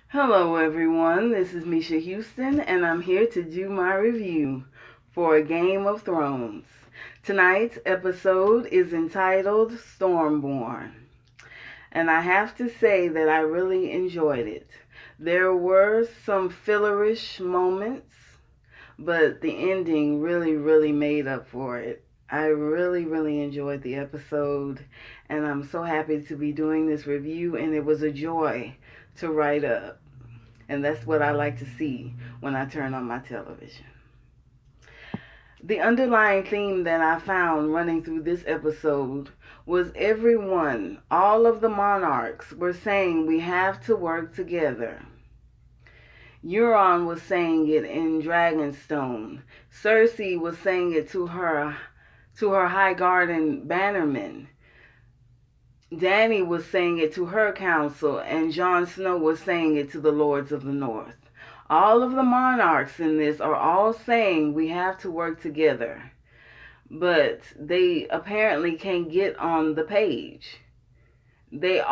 Hello everyone, this is Misha Houston and I'm here to do my review for Game of Thrones. Tonight's episode is entitled Stormborn, and I have to say that I really enjoyed it. There were some fillerish moments, but the ending really made up for it. I really enjoyed the episode, and I'm so happy to be doing this review, and it was a joy to write up. And that's what I like to see when I turn on my television. The underlying theme that I found running through this episode was everyone, all of the monarchs, were saying we have to work together. Euron was saying it in Dragonstone. Cersei was saying it to her High Garden bannermen. Dany was saying it to her council, and Jon Snow was saying it to the Lords of the North. All of the monarchs in this are all saying we have to work together, but they apparently can't get on the page. They say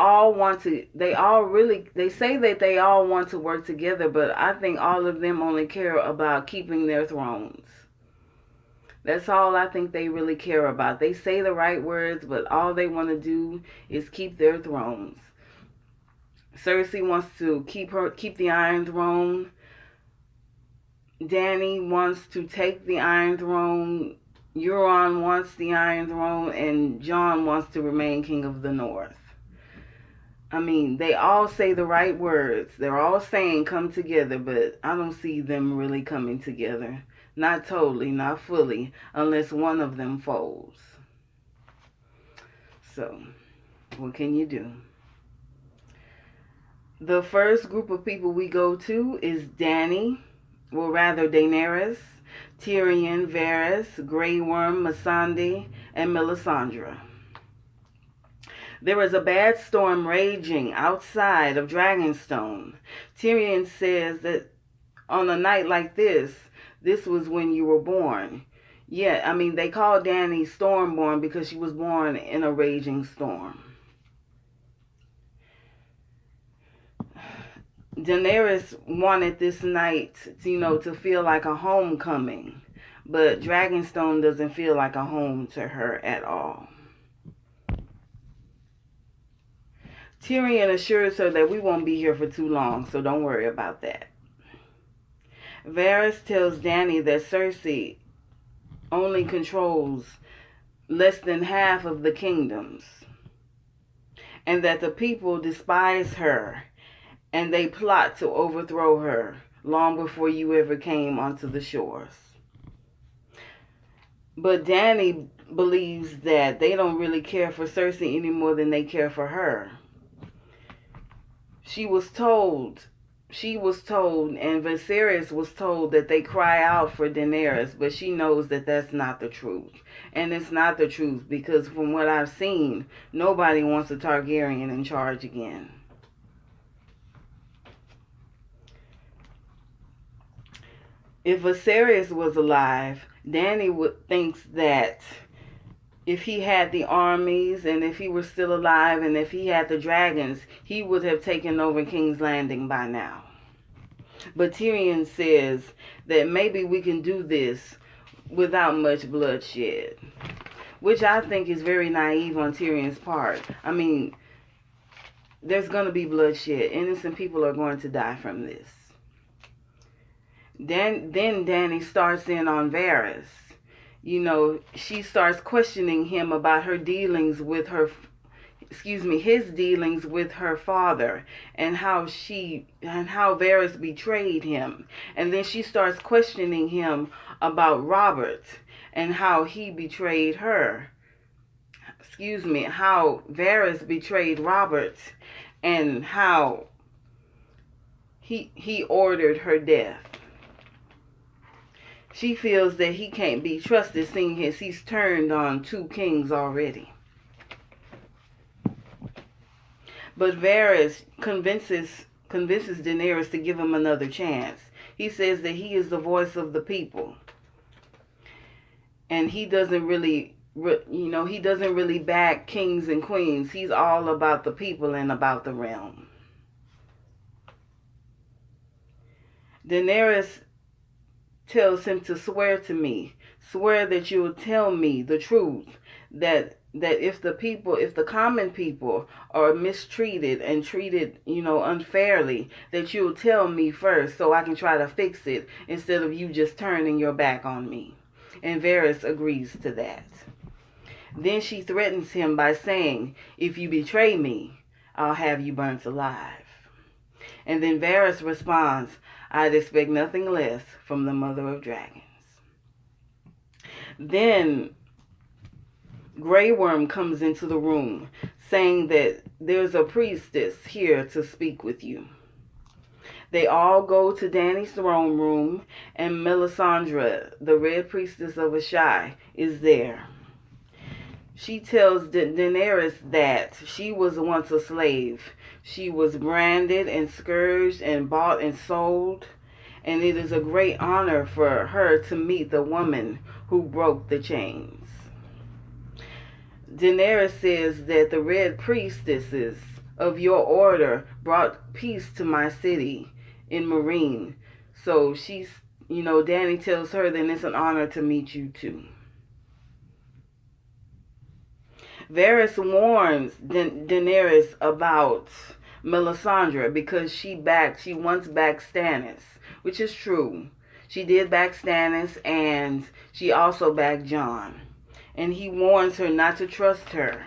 that they all want to work together, but I think all of them only care about keeping their thrones. That's all I think they really care about. They say the right words, but all they want to do is keep their thrones. Cersei wants to keep the Iron Throne. Dany wants to take the Iron Throne. Euron wants the Iron Throne, and Jon wants to remain King of the North. I mean, they all say the right words. They're all saying come together, but I don't see them really coming together. Not totally, not fully, unless one of them folds. So, what can you do? The first group of people we go to is Daenerys, Tyrion, Varys, Grey Worm, Missandei, and Melisandre. There is a bad storm raging outside of Dragonstone. Tyrion says that on a night like this was when you were born. Yeah, I mean, they call Dany Stormborn because she was born in a raging storm. Daenerys wanted this night, to feel like a homecoming, but Dragonstone doesn't feel like a home to her at all. Tyrion assures her that we won't be here for too long, so don't worry about that. Varys tells Dany that Cersei only controls less than half of the kingdoms, and that the people despise her and they plot to overthrow her long before you ever came onto the shores. But Dany believes that they don't really care for Cersei any more than they care for her. She was told, and Viserys was told that they cry out for Daenerys, but she knows that that's not the truth. And it's not the truth because from what I've seen, nobody wants a Targaryen in charge again. If Viserys was alive, Dany thinks that if he had the armies and if he were still alive and if he had the dragons, he would have taken over King's Landing by now. But Tyrion says that maybe we can do this without much bloodshed, which I think is very naive on Tyrion's part. I mean, there's going to be bloodshed. Innocent people are going to die from this. Then Dany starts in on Varys. She starts questioning him about his dealings with her father and how Varys betrayed him. And then she starts questioning him about Robert and how he betrayed her. How Varys betrayed Robert and how he ordered her death. She feels that he can't be trusted, seeing as he's turned on two kings already. But Varys convinces Daenerys to give him another chance. He says that he is the voice of the people. And he doesn't really back kings and queens. He's all about the people and about the realm. Daenerys tells him to swear to me. Swear that you'll tell me the truth. That if the common people are mistreated and treated, unfairly, that you'll tell me first so I can try to fix it instead of you just turning your back on me. And Varys agrees to that. Then she threatens him by saying, if you betray me, I'll have you burnt alive. And then Varys responds, I'd expect nothing less from the mother of dragons. Then Grey Worm comes into the room saying that there's a priestess here to speak with you. They all go to Dany's throne room, and Melisandre, the Red Priestess of Ashai, is there. She tells Daenerys that she was once a slave. She was branded and scourged and bought and sold, and it is a great honor for her to meet the woman who broke the chains. Daenerys says that the Red Priestesses of your order brought peace to my city in Marine. So Dany tells her that it's an honor to meet you too. Varys warns Daenerys about Melisandre because she once backed Stannis, which is true. She did back Stannis, and she also backed Jon. And he warns her not to trust her.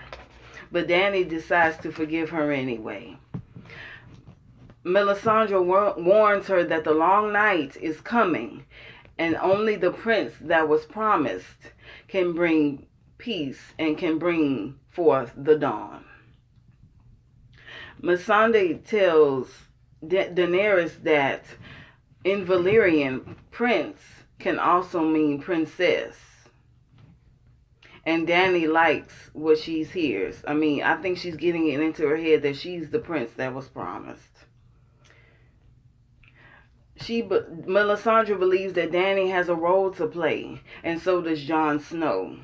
But Dany decides to forgive her anyway. Melisandre warns her that the long night is coming, and only the prince that was promised can bring peace and can bring forth the dawn. Missandei tells Daenerys that in Valyrian, prince can also mean princess. And Dany likes what she hears. I think she's getting it into her head that she's the prince that was promised. Melisandre believes that Dany has a role to play, and so does Jon Snow.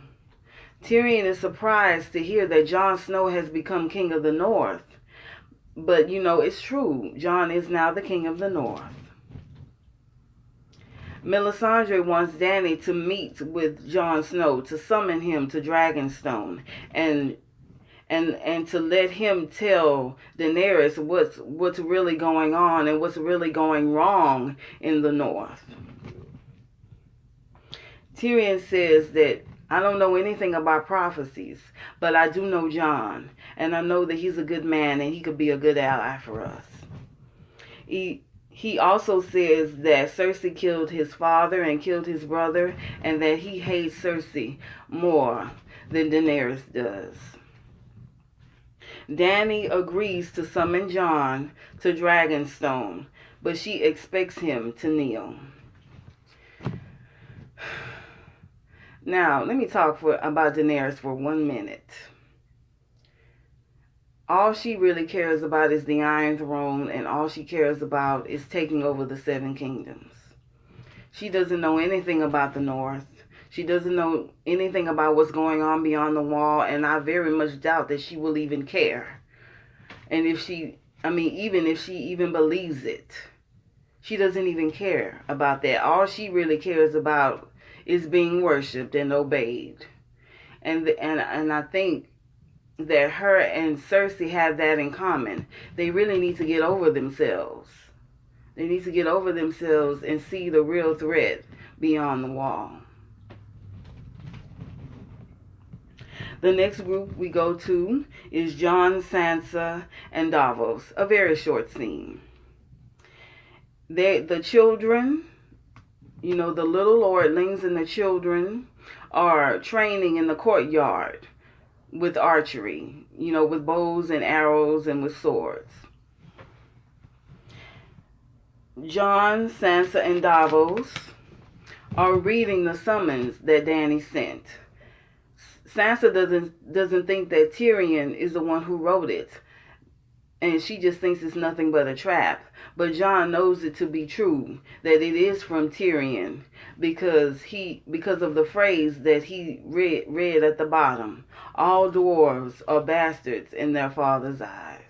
Tyrion is surprised to hear that Jon Snow has become king of the North. But, it's true. Jon is now the king of the North. Melisandre wants Dany to meet with Jon Snow, to summon him to Dragonstone, and to let him tell Daenerys what's really going on and what's really going wrong in the North. Tyrion says that, I don't know anything about prophecies, but I do know Jon, and I know that he's a good man and he could be a good ally for us. He also says that Cersei killed his father and killed his brother, and that he hates Cersei more than Daenerys does. Dany agrees to summon Jon to Dragonstone, but she expects him to kneel. Now, let me talk about Daenerys for 1 minute. All she really cares about is the Iron Throne, and all she cares about is taking over the 7 kingdoms. She doesn't know anything about the North. She doesn't know anything about what's going on beyond the wall, and I very much doubt that she will even care. And even if she even believes it, she doesn't even care about that. All she really cares about is being worshipped and obeyed. And I think that her and Cersei have that in common. They really need to get over themselves. They need to get over themselves and see the real threat beyond the wall. The next group we go to is Jon, Sansa, and Davos. A very short scene. The children, the little lordlings and the children are training in the courtyard with archery, with bows and arrows and with swords. Jon, Sansa, and Davos are reading the summons that Dany sent. Sansa doesn't think that Tyrion is the one who wrote it, and she just thinks it's nothing but a trap. But Jon knows it to be true, that it is from Tyrion, because of the phrase that he read at the bottom. All dwarves are bastards in their father's eyes.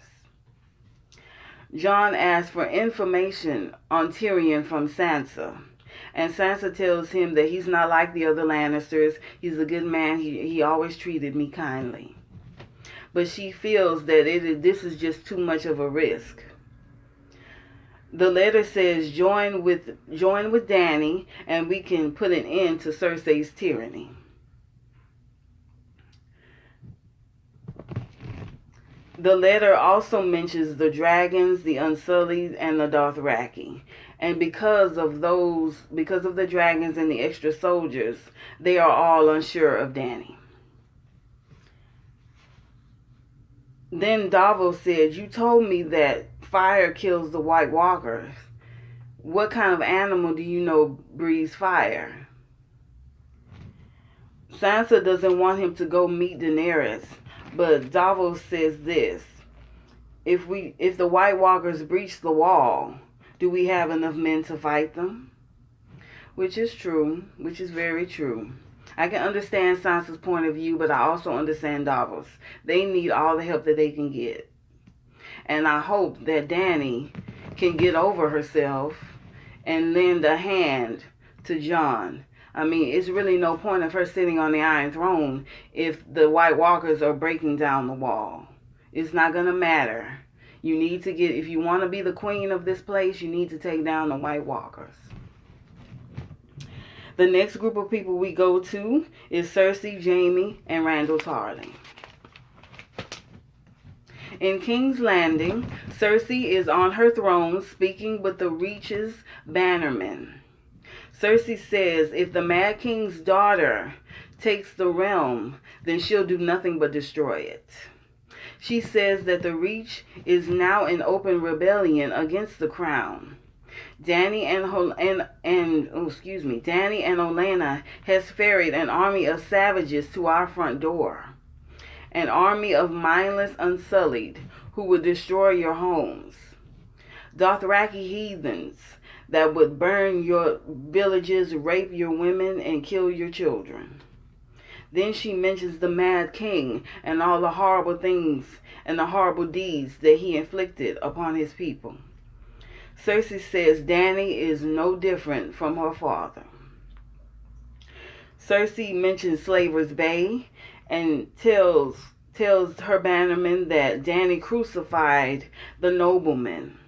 Jon asks for information on Tyrion from Sansa. And Sansa tells him that he's not like the other Lannisters. He's a good man. He always treated me kindly. But she feels that this is just too much of a risk. The letter says, join with Dany, and we can put an end to Cersei's tyranny. The letter also mentions the dragons, the Unsullied, and the Dothraki. And because of the dragons and the extra soldiers, they are all unsure of Dany. Then Davos said, you told me that fire kills the White Walkers. What kind of animal do you know breathes fire? Sansa doesn't want him to go meet Daenerys, but Davos says this: if the White Walkers breach the wall, do we have enough men to fight them? Which is true, which is very true. I can understand Sansa's point of view, but I also understand Davos. They need all the help that they can get. And I hope that Dany can get over herself and lend a hand to Jon. I mean, it's really no point of her sitting on the Iron Throne if the White Walkers are breaking down the wall. It's not going to matter. You need to if you want to be the queen of this place, you need to take down the White Walkers. The next group of people we go to is Cersei, Jaime, and Randyll Tarly. In King's Landing, Cersei is on her throne speaking with the Reach's bannermen. Cersei says if the Mad King's daughter takes the realm, then she'll do nothing but destroy it. She says that the Reach is now in open rebellion against the crown. Dany and Olenna has ferried an army of savages to our front door. An army of mindless Unsullied who would destroy your homes. Dothraki heathens that would burn your villages, rape your women, and kill your children. Then she mentions the Mad King and all the horrible things and the horrible deeds that he inflicted upon his people. Cersei says Dany is no different from her father. Cersei mentions Slaver's Bay and tells her bannermen that Dany crucified the noblemen.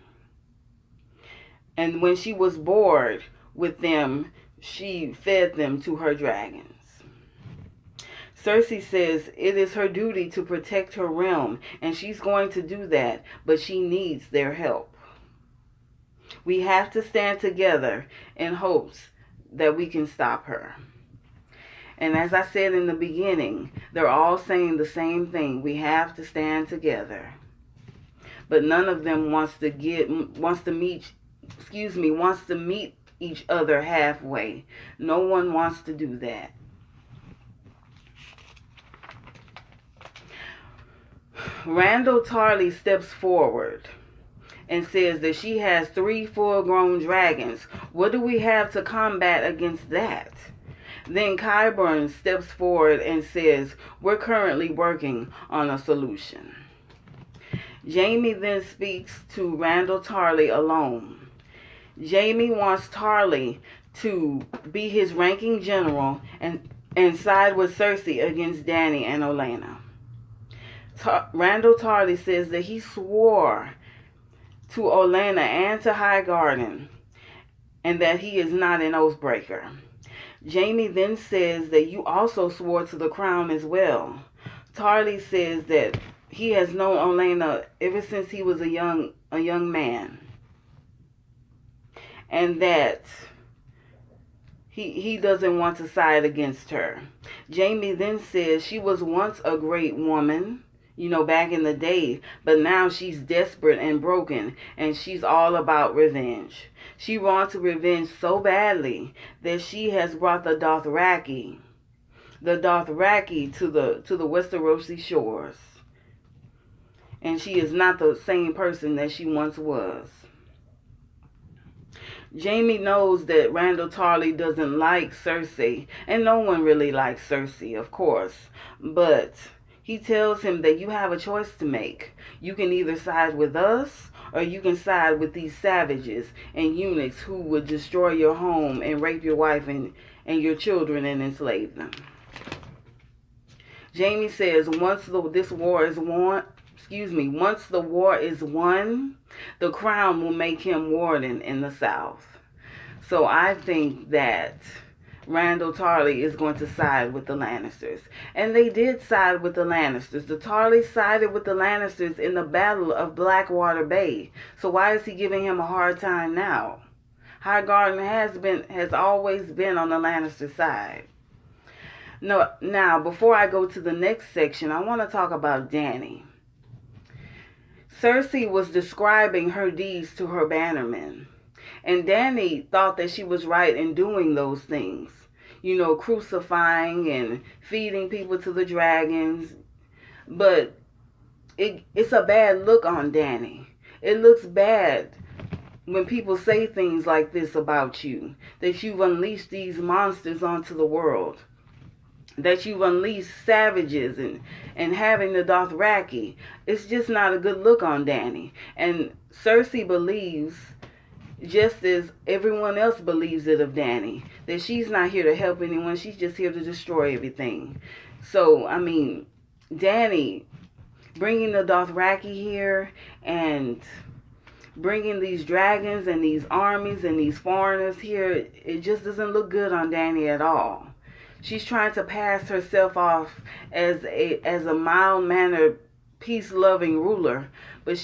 And when she was bored with them, she fed them to her dragons. Cersei says it is her duty to protect her realm, and she's going to do that, but she needs their help. We have to stand together in hopes that we can stop her. And as I said in the beginning, they're all saying the same thing. We have to stand together. But none of them wants to meet each other halfway. No one wants to do that. Randyll Tarly steps forward and says that she has 3 full-grown dragons. What do we have to combat against that? Then Qyburn steps forward and says, we're currently working on a solution. Jaime then speaks to Randyll Tarly alone. Jaime wants Tarly to be his ranking general and side with Cersei against Dany and Olenna. Randyll Tarly says that he swore to Olenna and to Highgarden and that he is not an oathbreaker. Jaime then says that you also swore to the crown as well. Tarly says that he has known Olenna ever since he was a young man, and that he doesn't want to side against her. Jaime then says she was once a great woman, back in the day, but now she's desperate and broken, and she's all about revenge. She wants revenge so badly that she has brought the Dothraki to the Westerosi shores. And she is not the same person that she once was. Jaime knows that Randyll Tarly doesn't like Cersei, and no one really likes Cersei, of course, but he tells him that you have a choice to make. You can either side with us or you can side with these savages and eunuchs who would destroy your home and rape your wife and your children and enslave them. Jamie says once the war is won, the crown will make him warden in the South. So I think that Randall Tarley is going to side with the Lannisters. And they did side with the Lannisters. The Tarleys sided with the Lannisters in the Battle of Blackwater Bay. So why is he giving him a hard time now? Highgarden has always been on the Lannister side. No, now, before I go to the next section, I want to talk about Dany. Cersei was describing her deeds to her bannermen. And Dany thought that she was right in doing those things. You know, crucifying and feeding people to the dragons. But it's a bad look on Dany. It looks bad when people say things like this about you. That you've unleashed these monsters onto the world. That you've unleashed savages and having the Dothraki. It's just not a good look on Dany. And Cersei believes, just as everyone else believes it of Dany, that she's not here to help anyone. She's just here to destroy everything. So, I mean, Dany bringing the Dothraki here and bringing these dragons and these armies and these foreigners here, it just doesn't look good on Dany at all. She's trying to pass herself off as a mild-mannered, peace-loving ruler, but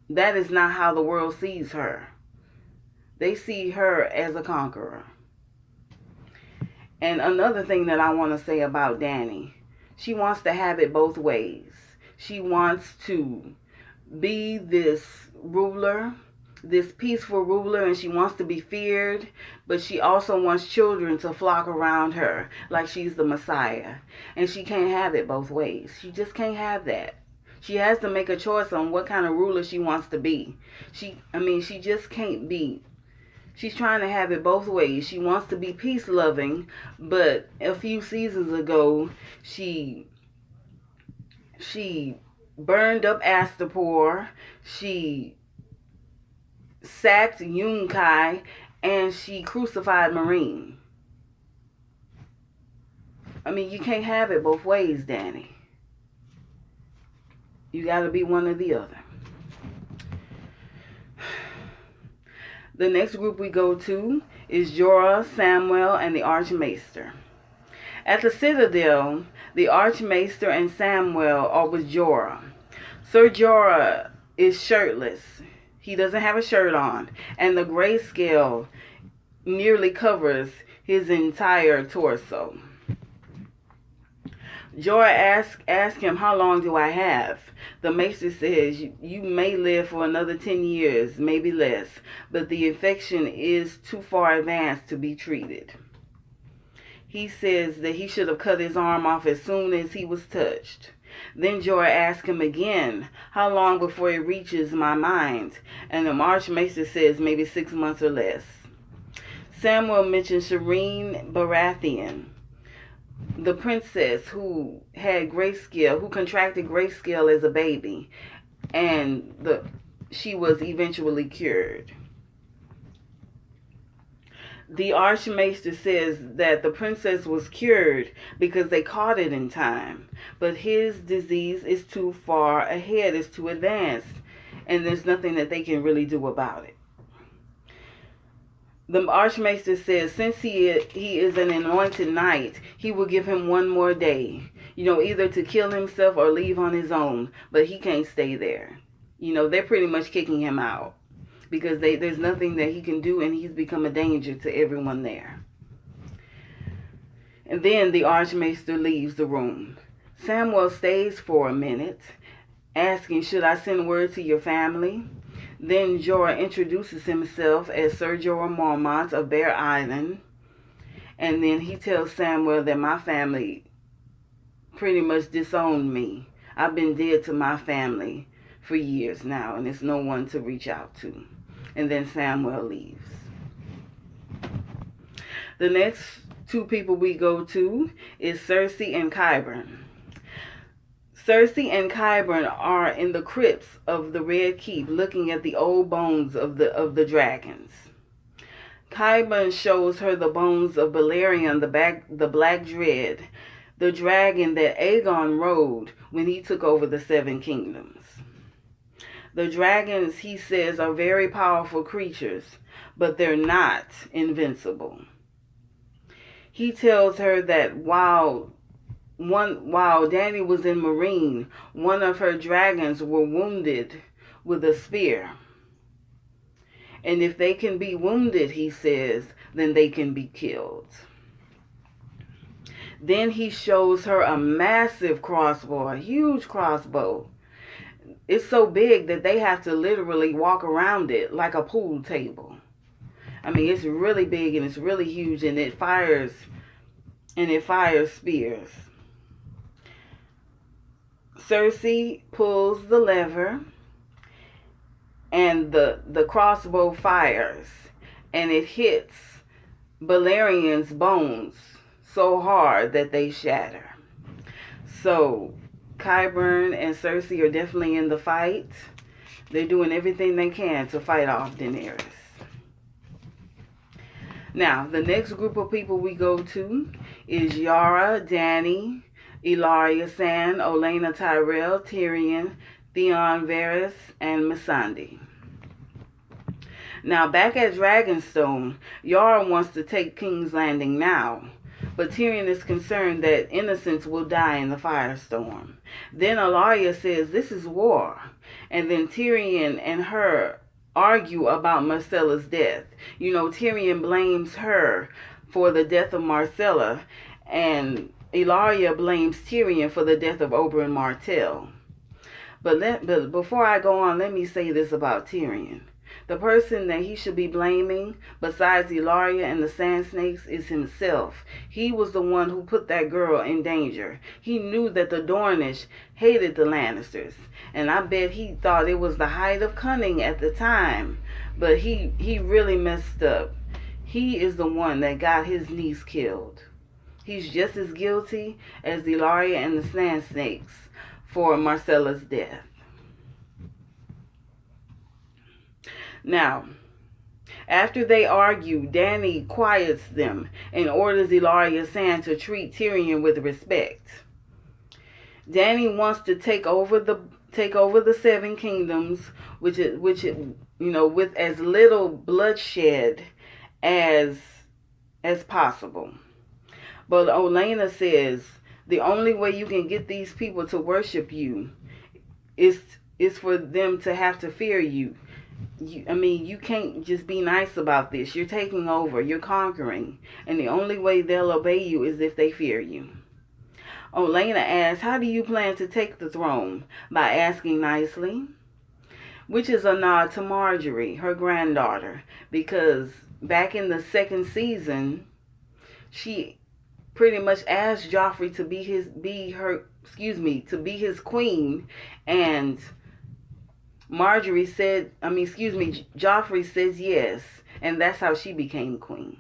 that is not how the world sees her. They see her as a conqueror. And another thing that I want to say about Dany, she wants to have it both ways. She wants to be this ruler, this peaceful ruler, and she wants to be feared, but she also wants children to flock around her like she's the Messiah. And she can't have it both ways. She just can't have that. She has to make a choice on what kind of ruler she wants to be. She just can't be. She's trying to have it both ways. She wants to be peace-loving, but a few seasons ago, she burned up Astapor, she sacked Yunkai, and she crucified Meereen. I mean, you can't have it both ways, Dany. You got to be one or the other. The next group we go to is Jorah, Samwell, and the Archmaester. At the Citadel, the Archmaester and Samwell are with Jorah. Sir Jorah is shirtless. He doesn't have a shirt on, and the grayscale nearly covers his entire torso. Jorah asks him, "How long do I have?" The maester says, you may live for another 10 years, maybe less, but the infection is too far advanced to be treated. He says that he should have cut his arm off as soon as he was touched. Then Jorah asks him again, "How long before it reaches my mind?" And the Archmaester says maybe 6 months or less. Samwell mentions Shireen Baratheon, the princess who had grayscale, who contracted grayscale as a baby, and she was eventually cured. The Archmaester says that the princess was cured because they caught it in time, but his disease is too far ahead, it's too advanced, and there's nothing that they can really do about it. The Archmaester says since he is an anointed knight, he will give him one more day, either to kill himself or leave on his own, but he can't stay there. They're pretty much kicking him out because there's nothing that he can do, and he's become a danger to everyone there. And then the Archmaester leaves the room. Samwell stays for a minute, asking, "Should I send word to your family?" Then Jorah introduces himself as Sir Jorah Mormont of Bear Island. And then he tells Samwell that my family pretty much disowned me. I've been dead to my family for years now, and there's no one to reach out to. And then Samwell leaves. The next two people we go to is Cersei and Qyburn. Cersei and Qyburn are in the crypts of the Red Keep looking at the old bones of the dragons. Qyburn shows her the bones of Balerion, the Black Dread, the dragon that Aegon rode when he took over the Seven Kingdoms. The dragons, he says, are very powerful creatures, but they're not invincible. He tells her that while Dany was in Meereen, one of her dragons were wounded with a spear. And if they can be wounded, he says, then they can be killed. Then he shows her a massive crossbow, a huge crossbow. It's so big that they have to literally walk around it like a pool table. I mean, it's really big and it's really huge, and it fires spears. Cersei pulls the lever and the crossbow fires, and it hits Balerion's bones so hard that they shatter. So Qyburn and Cersei are definitely in the fight. They're doing everything they can to fight off Daenerys. Now, the next group of people we go to is Yara, Dany, Ellaria Sand, Olenna Tyrell, Tyrion, Theon Varys, and Missandei. Now, back at Dragonstone, Yara wants to take King's Landing now, but Tyrion is concerned that innocents will die in the firestorm. Then Ellaria says this is war, and then Tyrion and her argue about Myrcella's death. You know, Tyrion blames her for the death of Myrcella, and Ellaria blames Tyrion for the death of Oberyn Martell. But before I go on, let me say this about Tyrion. The person that he should be blaming, besides Ellaria and the Sand Snakes, is himself. He was the one who put that girl in danger. He knew that the Dornish hated the Lannisters, and I bet he thought it was the height of cunning at the time. But he really messed up. He is the one that got his niece killed. He's just as guilty as Ellaria and the Sand Snakes for Myrcella's death. Now, after they argue, Dany quiets them and orders Ellaria Sand to treat Tyrion with respect. Dany wants to take over the Seven Kingdoms, which with as little bloodshed as possible. But Olenna says the only way you can get these people to worship you is for them to have to fear you. You can't just be nice about this. You're taking over. You're conquering. And the only way they'll obey you is if they fear you. Olenna asks, how do you plan to take the throne? By asking nicely. Which is a nod to Marjorie, her granddaughter. Because back in the second season, she pretty much asked Joffrey to be his queen, and Joffrey says yes, and that's how she became queen.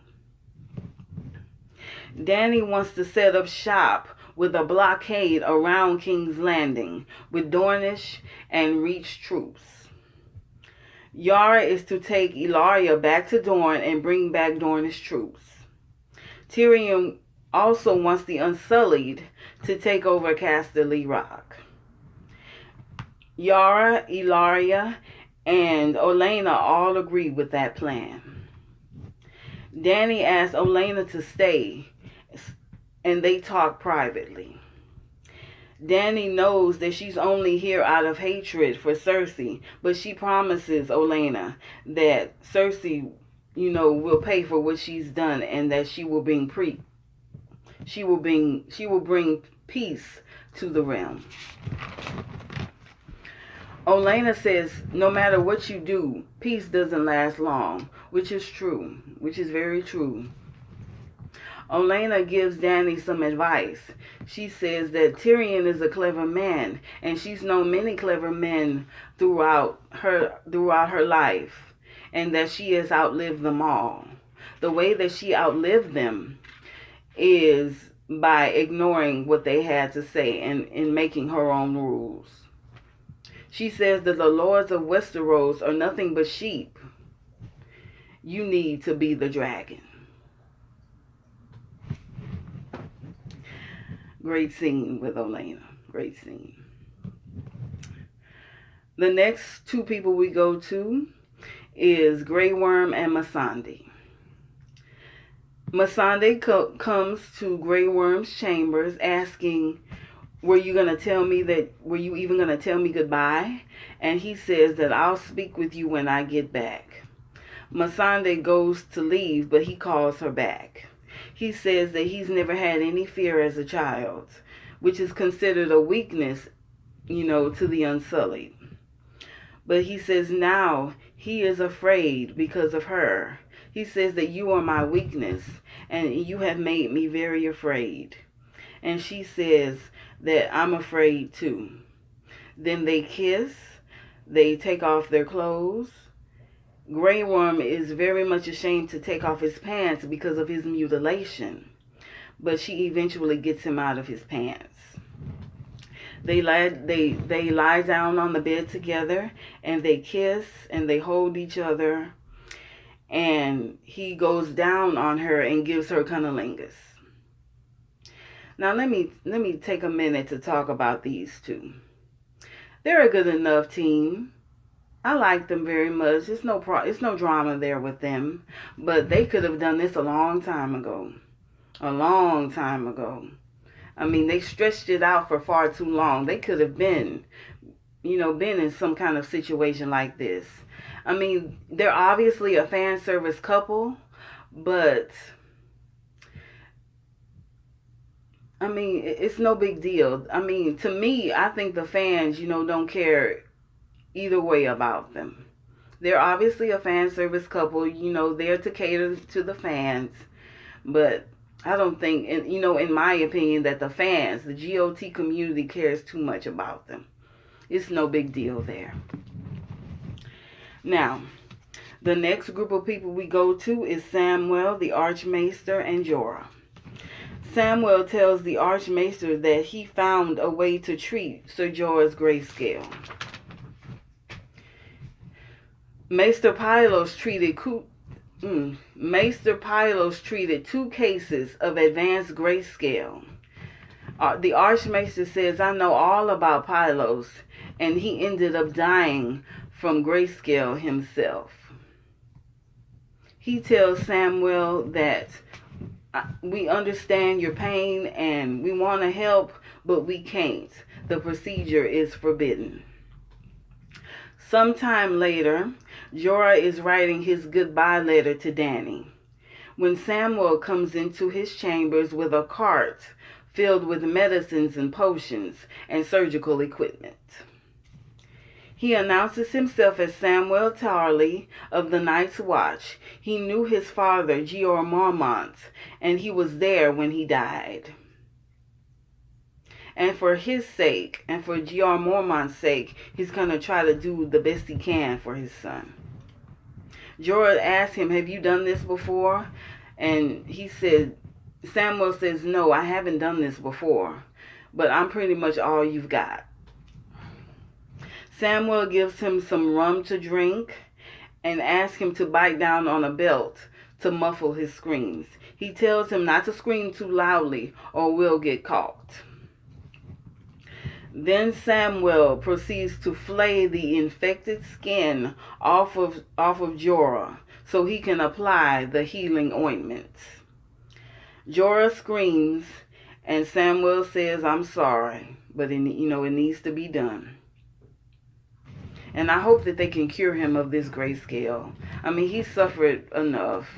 Dany wants to set up shop with a blockade around King's Landing with Dornish and Reach troops. Yara is to take Ellaria back to Dorne and bring back Dornish troops. Tyrion also wants the Unsullied to take over Casterly Rock. Yara, Ellaria, and Olenna all agree with that plan. Dany asks Olenna to stay, and they talk privately. Dany knows that she's only here out of hatred for Cersei, but she promises Olenna that Cersei, will pay for what she's done, and that she will bring peace to the realm. Olenna says, no matter what you do, peace doesn't last long, which is very true. Olenna gives Dany some advice. She says that Tyrion is a clever man, and she's known many clever men throughout her life, and that she has outlived them all. The way that she outlived them is by ignoring what they had to say and in making her own rules. She says that the lords of Westeros are nothing but sheep. You need to be the dragon. Great scene with Olenna. Great scene. The next two people we go to is Grey Worm and Missandei. Missandei comes to Grey Worm's chambers asking, were you even going to tell me goodbye? And he says that I'll speak with you when I get back. Missandei goes to leave, but he calls her back. He says that he's never had any fear as a child, which is considered a weakness, to the Unsullied. But he says now he is afraid because of her. He says that you are my weakness, and you have made me very afraid. And she says that I'm afraid too. Then they kiss. They take off their clothes. Grey Worm is very much ashamed to take off his pants because of his mutilation, but she eventually gets him out of his pants. They lie down on the bed together, and they kiss, and they hold each other, and he goes down on her and gives her cunnilingus. Now let me take a minute to talk about these two. They're a good enough team. I like them very much. It's no drama there with them, but they could have done this a long time ago. A long time ago. I mean, they stretched it out for far too long. They could have been in some kind of situation like this. I mean, they're obviously a fan service couple, but I mean, it's no big deal. I mean, to me, I think the fans, don't care either way about them. They're obviously a fan service couple, there to cater to the fans, but I don't think, in my opinion, that the fans, the GOT community, cares too much about them. It's no big deal there. Now, the next group of people we go to is Samwell, the Archmaester, and Jorah. Samwell tells the Archmaester that he found a way to treat Sir Jorah's grayscale. Maester Pylos treated 2 cases of advanced grayscale. The Archmaester says, I know all about Pylos, and he ended up dying from grayscale himself. He tells Samwell that we understand your pain and we want to help, but we can't. The procedure is forbidden. Sometime later, Jorah is writing his goodbye letter to Dany when Samwell comes into his chambers with a cart filled with medicines and potions and surgical equipment. He announces himself as Samwell Tarly of the Night's Watch. He knew his father, Jeor Mormont, and he was there when he died. And for his sake, and for Jeor Mormont's sake, he's going to try to do the best he can for his son. Jorah asked him, have you done this before? And Samwell says, no, I haven't done this before, but I'm pretty much all you've got. Samwell gives him some rum to drink and asks him to bite down on a belt to muffle his screams. He tells him not to scream too loudly or we'll get caught. Then Samwell proceeds to flay the infected skin off of Jorah so he can apply the healing ointments. Jorah screams and Samwell says, I'm sorry, but it needs to be done. And I hope that they can cure him of this grayscale. I mean, he suffered enough.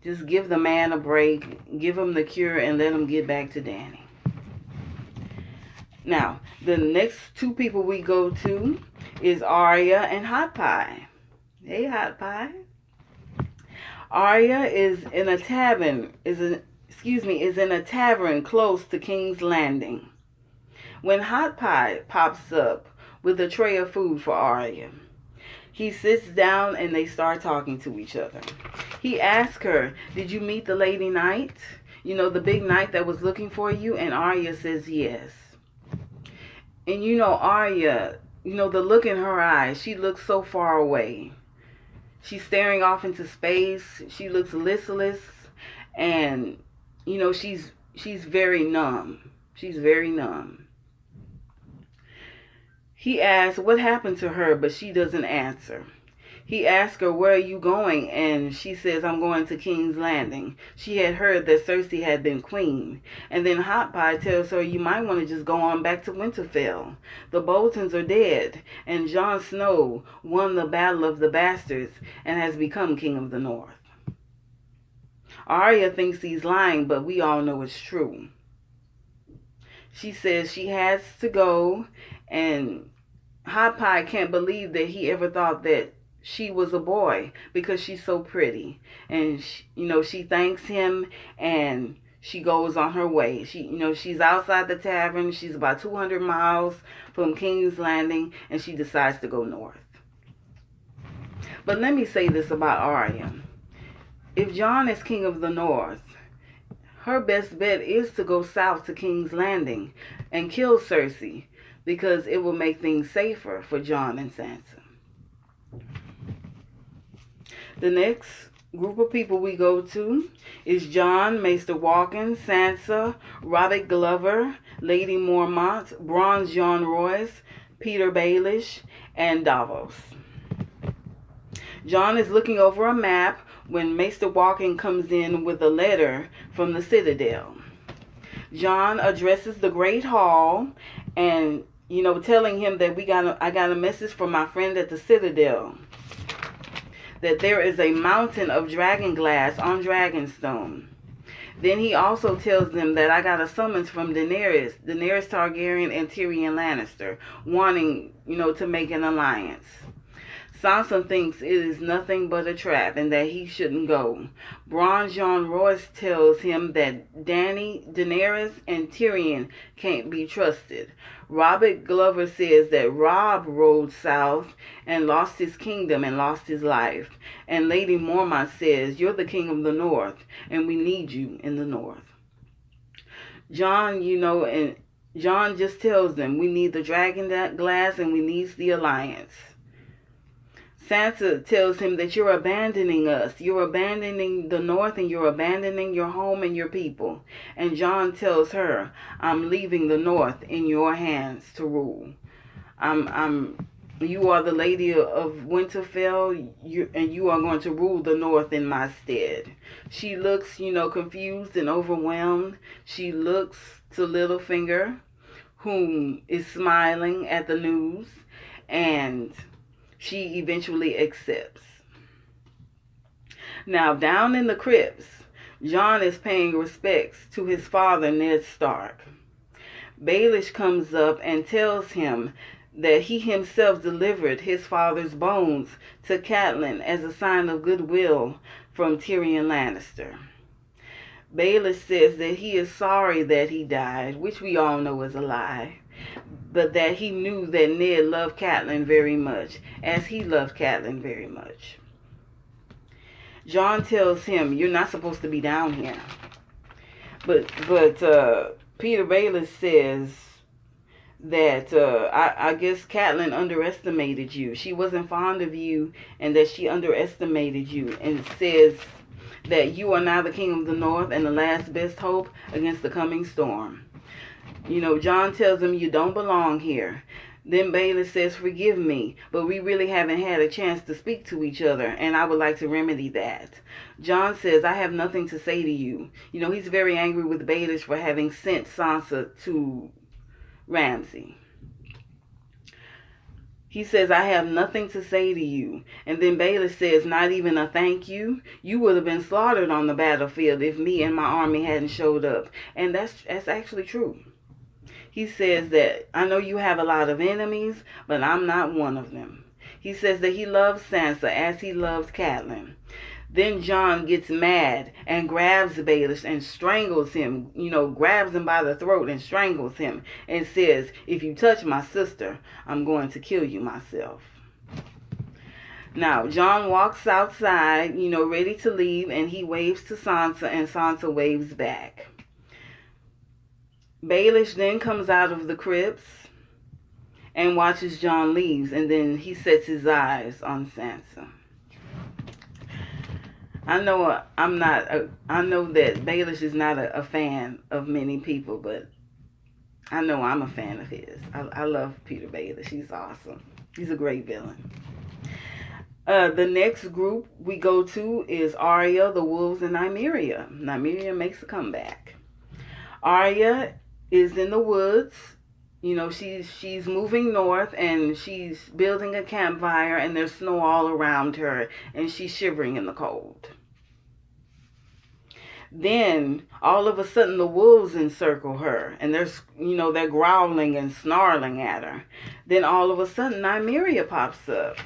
Just give the man a break, give him the cure, and let him get back to Dany. Now, the next 2 people we go to is Arya and Hot Pie. Hey, Hot Pie. Arya is in a tavern close to King's Landing when Hot Pie pops up with a tray of food for Arya. He sits down and they start talking to each other. He asks her, did you meet the Lady Knight? the big knight that was looking for you? And Arya says yes. And Arya, the look in her eyes, she looks so far away. She's staring off into space. She looks listless. And, she's very numb. She's very numb. He asks what happened to her, but she doesn't answer. He asks her, where are you going? And she says, I'm going to King's Landing. She had heard that Cersei had been queen. And then Hot Pie tells her, you might want to just go on back to Winterfell. The Boltons are dead, and Jon Snow won the Battle of the Bastards and has become King of the North. Arya thinks he's lying, but we all know it's true. She says she has to go, and Hot Pie can't believe that he ever thought that she was a boy because she's so pretty. And she thanks him, and she goes on her way. She's outside the tavern. She's about 200 miles from King's Landing, and she decides to go north. But let me say this about Arya. If Jon is King of the North, her best bet is to go south to King's Landing and kill Cersei, because it will make things safer for Jon and Sansa. The next group of people we go to is Jon, Maester Walken, Sansa, Robert Glover, Lady Mormont, Bronze John Royce, Peter Baelish, and Davos. Jon is looking over a map when Maester Walken comes in with a letter from the Citadel. Jon addresses the Great Hall and, telling him that I got a message from my friend at the Citadel, that there is a mountain of dragon glass on Dragonstone. Then he also tells them that I got a summons from Daenerys Targaryen and Tyrion Lannister, wanting, to make an alliance. Sansa thinks it is nothing but a trap and that he shouldn't go. Bronze John Royce tells him that Daenerys and Tyrion can't be trusted. Robert Glover says that Robb rode south and lost his kingdom and lost his life. And Lady Mormont says, you're the king of the north, and we need you in the north. Jon, and Jon just tells them, we need the dragon glass and we need the alliance. Sansa tells him that you're abandoning us. You're abandoning the north, and you're abandoning your home and your people. And Jon tells her, I'm leaving the north in your hands to rule. You are the lady of Winterfell, and you are going to rule the north in my stead. She looks, confused and overwhelmed. She looks to Littlefinger, whom is smiling at the news, and she eventually accepts. Now, down in the crypts, Jon is paying respects to his father, Ned Stark. Baelish comes up and tells him that he himself delivered his father's bones to Catelyn as a sign of goodwill from Tyrion Lannister. Baelish says that he is sorry that he died, which we all know is a lie, but that he knew that Ned loved Catelyn very much, as he loved Catelyn very much. Jon tells him, you're not supposed to be down here. But Peter Baelish says that I guess Catelyn underestimated you. She wasn't fond of you, and that she underestimated you, and says that you are now the king of the north and the last best hope against the coming storm. Jon tells him, you don't belong here. Then Baelish says, forgive me, but we really haven't had a chance to speak to each other, and I would like to remedy that. Jon says, I have nothing to say to you. He's very angry with Baelish for having sent Sansa to Ramsay. He says, I have nothing to say to you. And then Baelish says, not even a thank you? You would have been slaughtered on the battlefield if me and my army hadn't showed up. And that's actually true. He says that, I know you have a lot of enemies, but I'm not one of them. He says that he loves Sansa as he loves Catelyn. Then Jon gets mad and grabs Baelish and strangles him, grabs him by the throat and strangles him and says, if you touch my sister, I'm going to kill you myself. Now, Jon walks outside, ready to leave, and he waves to Sansa, and Sansa waves back. Baelish then comes out of the crypts and watches Jon leaves, and then he sets his eyes on Sansa. I know that Baelish is not a fan of many people, but I know I'm a fan of his. I love Peter Baelish. He's awesome. He's a great villain. The next group we go to is Arya, the Wolves, and Nymeria. Nymeria makes a comeback. Arya is in the woods. She's moving north, and she's building a campfire, and there's snow all around her, and she's shivering in the cold. Then all of a sudden the wolves encircle her, and they're growling and snarling at her. Then all of a sudden Nymeria pops up.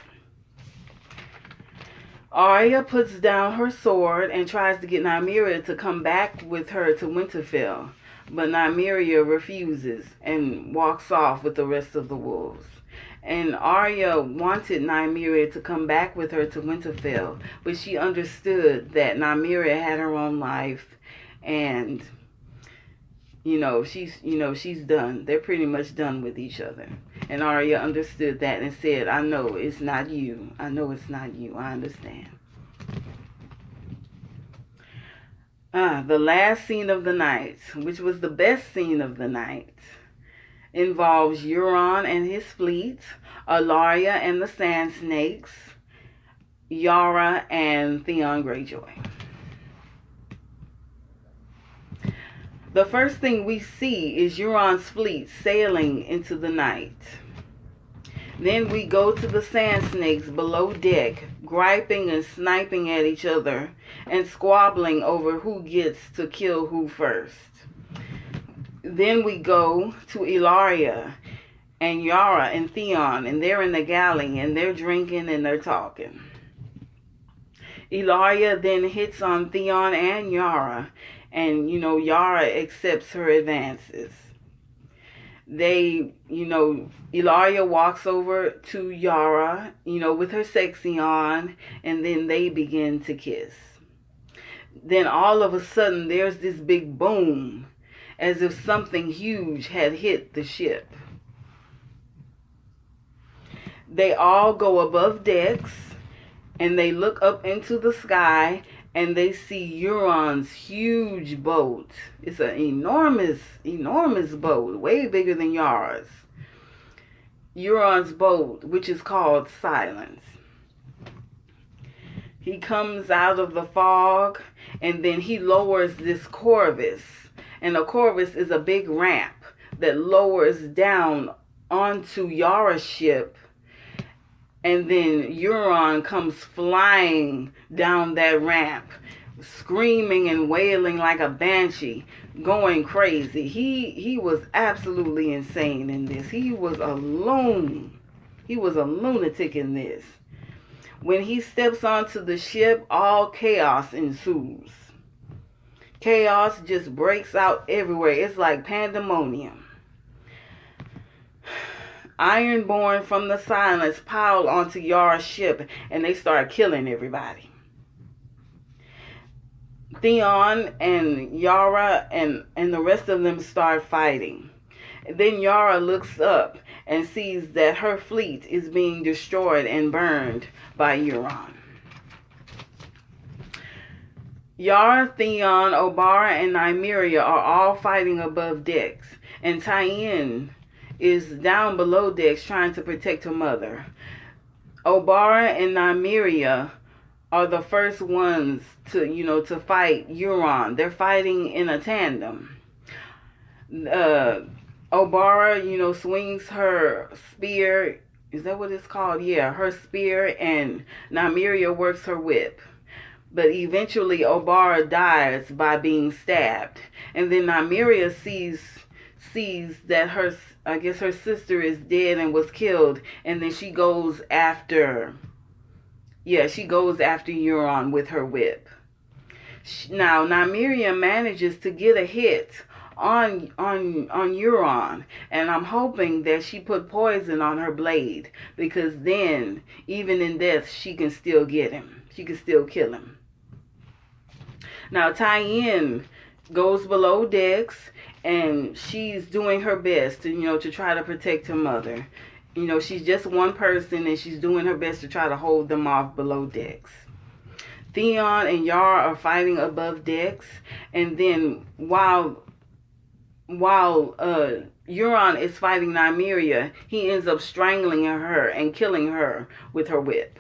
Arya puts down her sword and tries to get Nymeria to come back with her to Winterfell, but Nymeria refuses and walks off with the rest of the wolves. And Arya wanted Nymeria to come back with her to Winterfell, but she understood that Nymeria had her own life, and she's done. They're pretty much done with each other. And Arya understood that and said, I know it's not you. I know it's not you. I understand. The last scene of the night, which was the best scene of the night, involves Euron and his fleet, Ellaria and the Sand Snakes, Yara and Theon Greyjoy. The first thing we see is Euron's fleet sailing into the night. Then we go to the Sand Snakes below deck, griping and sniping at each other and squabbling over who gets to kill who first. Then we go to Ellaria and Yara and Theon, and they're in the galley, and they're drinking and they're talking. Ellaria then hits on Theon and Yara, and Yara accepts her advances. Ellaria walks over to Yara, with her sexy on, and then they begin to kiss. Then all of a sudden there's this big boom, as if something huge had hit the ship. They all go above decks, and they look up into the sky, and they see Euron's huge boat. It's an enormous, enormous boat, way bigger than Yara's. Euron's boat, which is called Silence. He comes out of the fog, and then he lowers this corvus. And a corvus is a big ramp that lowers down onto Yara's ship. And then Euron comes flying down that ramp, screaming and wailing like a banshee, going crazy. He was absolutely insane in this. He was a loon. He was a lunatic in this. When he steps onto the ship, all chaos ensues. Chaos just breaks out everywhere. It's like pandemonium. Ironborn from the Silence piled onto Yara's ship, and they start killing everybody. Theon and Yara and the rest of them start fighting. Then Yara looks up and sees that her fleet is being destroyed and burned by Euron. Yara, Theon, Obara, and Nymeria are all fighting above decks, and Tyrion is down below decks trying to protect her mother. Obara and Nymeria are the first ones to fight Euron. They're fighting in a tandem. Obara, swings her spear. Is that what it's called? Yeah, her spear, and Nymeria works her whip. But eventually Obara dies by being stabbed. And then Nymeria sees that her sister is dead and was killed, and then she goes after Euron with her whip. Now Nymeria manages to get a hit on Euron, and I'm hoping that she put poison on her blade, because then even in death she can still get him. She can still kill him. Now Tyrion goes below decks, and she's doing her best to try to protect her mother. She's just one person, and she's doing her best to try to hold them off below decks. Theon and Yara are fighting above decks, and then while Euron is fighting Nymeria, he ends up strangling her and killing her with her whip.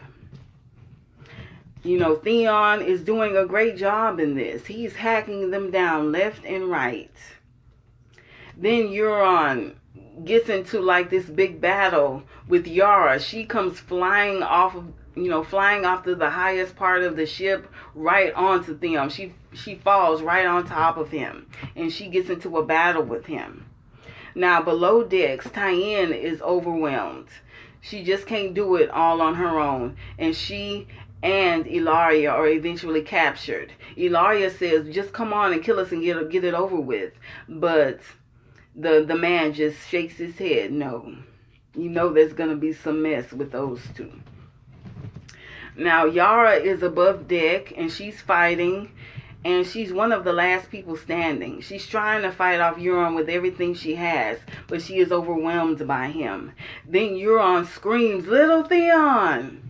Theon is doing a great job in this. He's hacking them down left and right. Then Euron gets into like this big battle with Yara. She comes flying off to the highest part of the ship, right onto Theon. She falls right on top of him, and she gets into a battle with him. Now below decks, Tyrion is overwhelmed. She just can't do it all on her own, and she and Ilaria are eventually captured. Ilaria says, "Just come on and kill us and get it over with," but the man just shakes his head. No, there's gonna be some mess with those two. Now Yara is above deck, and she's fighting, and she's one of the last people standing. She's trying to fight off Euron with everything she has, but she is overwhelmed by him. Then Euron screams, "Little Theon!"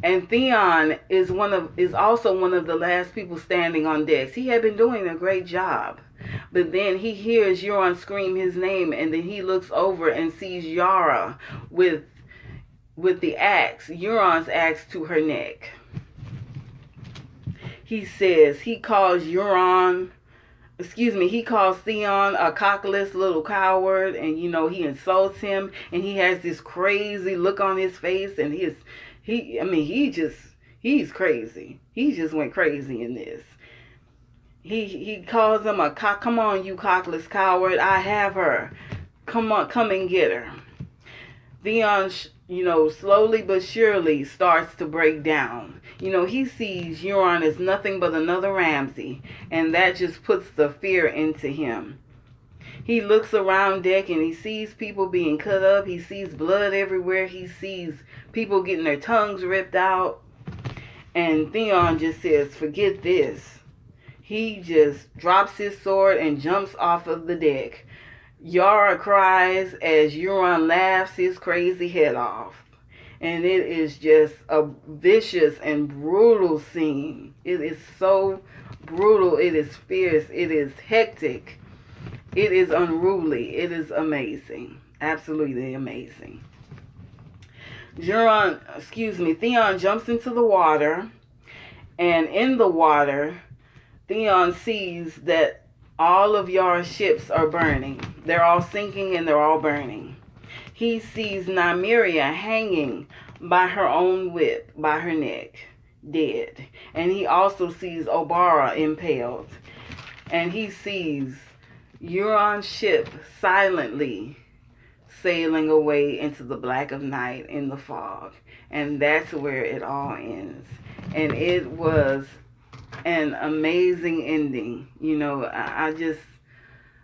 And Theon is also one of the last people standing on decks. He had been doing a great job, but then he hears Euron scream his name, and then he looks over and sees Yara with the axe, Euron's axe, to her neck. He calls Theon a cockless little coward, and he insults him, and he has this crazy look on his face, and he's crazy. He just went crazy in this. He calls him "Come on, you cockless coward, I have her. Come on, come and get her." Theon, slowly but surely starts to break down. He sees Euron as nothing but another Ramsay, and that just puts the fear into him. He looks around deck, and he sees people being cut up. He sees blood everywhere. He sees people getting their tongues ripped out. And Theon just says, "Forget this." He just drops his sword and jumps off of the deck. Yara cries as Euron laughs his crazy head off. And it is just a vicious and brutal scene. It is so brutal. It is fierce. It is hectic. It is unruly. It is amazing. Absolutely amazing. Theon jumps into the water, and in the water, Theon sees that all of Yara's ships are burning. They're all sinking and they're all burning. He sees Nymeria hanging by her own whip, by her neck, dead. And he also sees Obara impaled. And he sees Euron's ship silently sailing away into the black of night in the fog. And that's where it all ends. And it was an amazing ending.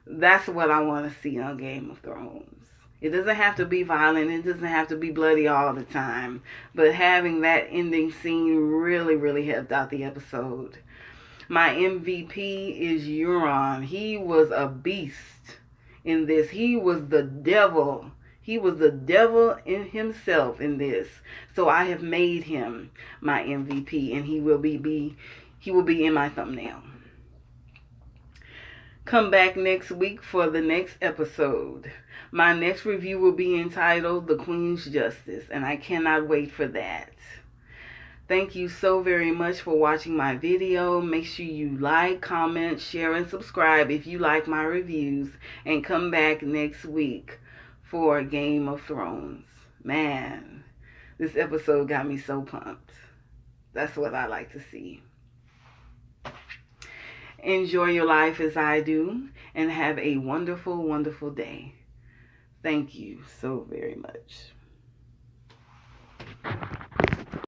That's what I want to see on Game of Thrones. It doesn't have to be violent. It doesn't have to be bloody all the time. But having that ending scene really, really helped out the episode. My MVP is Euron. He was a beast in this. He was the devil. He was the devil in himself in this. So I have made him my MVP, and he will be in my thumbnail. Come back next week for the next episode. My next review will be entitled The Queen's Justice, and I cannot wait for that. Thank you so very much for watching my video. Make sure you like, comment, share, and subscribe if you like my reviews. And come back next week for Game of Thrones. Man, this episode got me so pumped. That's what I like to see. Enjoy your life as I do, and have a wonderful, wonderful day. Thank you so very much.